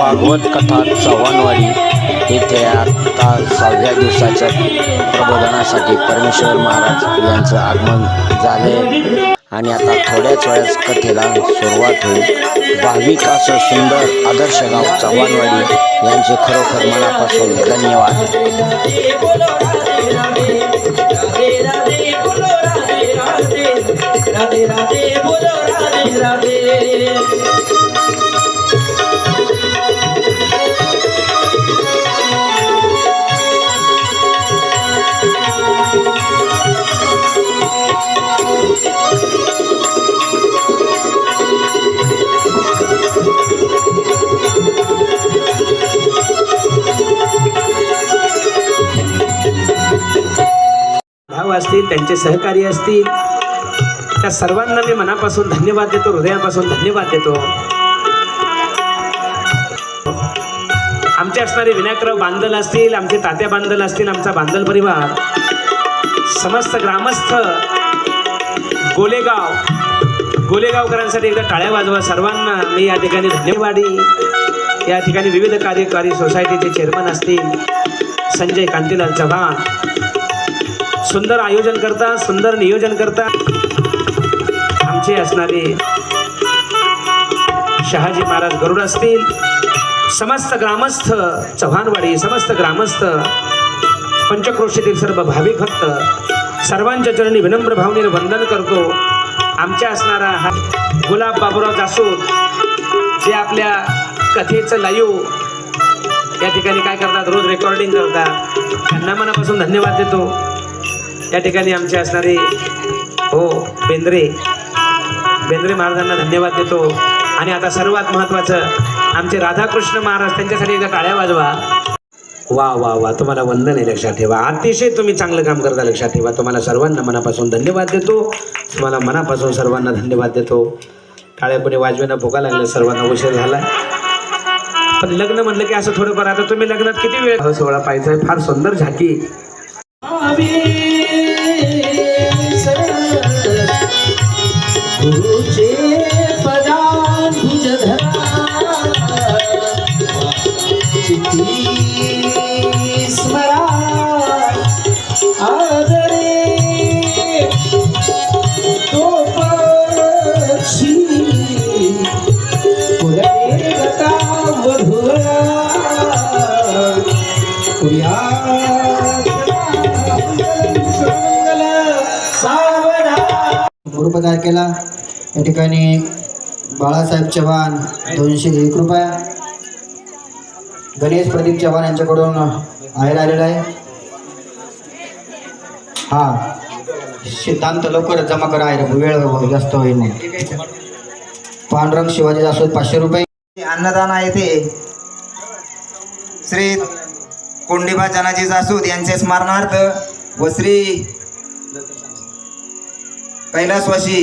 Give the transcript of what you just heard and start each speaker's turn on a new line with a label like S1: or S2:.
S1: भागवत कथा चव्हाणवाडी येथे आता 6व्या दिवसाच्या प्रबोधनासाठी परमेश्वर महाराज यांचं आगमन झाले आणि आता थोड्याच वेळात कथेला सुरुवात होईल। भाविक असं सुंदर आदर्श गाव चव्हाणवाडी यांचे खरोखर मनापासून धन्यवाद।
S2: भाव असतील, त्यांचे सहकारी असतील, त्या सर्वांना मी मनापासून धन्यवाद देतो, हृदयापासून धन्यवाद देतो। आमचे असणारे विनायकराव बांदल असतील, आमचे तात्या बांदल असतील, आमचा बांदल परिवार, समस्त ग्रामस्थ गोलेगावकरांसाठी एकदा टाळ्या वाजवा। सर्वांना मी या ठिकाणी धन्यवादी। या ठिकाणी विविध कार्यकारी सोसायटीचे चेअरमन असतील, संजय कांतीलाल चव्हाण, सुंदर आयोजन करता, सुंदर नियोजन करता। आमचे असणारे शहाजी महाराज गरुड असतील, समस्त ग्रामस्थ चव्हाणवाडी, समस्त ग्रामस्थ, पंचक्रोशीतील सर्व भाविक भक्त सर्वांच्या चरणी विनम्र भावनेने वंदन करतो। आमच्या असणारा हा गुलाब बाबूराव जासूद, जे आपल्या कथेचं लाईव्ह या ठिकाणी काय करतात, रोज रेकॉर्डिंग करतात, त्यांना मनापासून धन्यवाद देतो। या ठिकाणी आमचे असणारे बेंद्रे महाराजांना धन्यवाद देतो। आणि आता सर्वात महत्त्वाचं आमचे राधाकृष्ण महाराज, त्यांच्यासाठी एकदा टाळ्या वाजवा। वा वा वा, तुम्हाला वंदन आहे, लक्षात ठेवा। अतिशय तुम्ही चांगलं काम करता, लक्षात ठेवा। तुम्हाला सर्वांना मनापासून धन्यवाद देतो, तुम्हाला मनापासून सर्वांना धन्यवाद देतो। टाळ्यापुढे वाजवायला भोगा लागले, सर्वांना उशीर झाला, पण लग्न म्हणलं की असं थोडंफार। आता तुम्ही लग्नात किती वेळ सोहळा पाहायचा आहे, फार सुंदर झाकी।
S3: गुरुपदार केला। या ठिकाणी बाळासाहेब चव्हाण 201 रुपया, गणेश प्रदीप चव्हाण यांच्याकडून आहेर आलेला आहे। हा सिद्धांत लवकर जमा करा, आहेर वेळ जास्त होईल नाही। पांडुरंग शिवाजी जासूद 500 रुपये।
S4: अन्नदान आहे ते श्री कोंडीबा जनाजी जासूद यांचे स्मरणार्थ व श्री कैलासवासी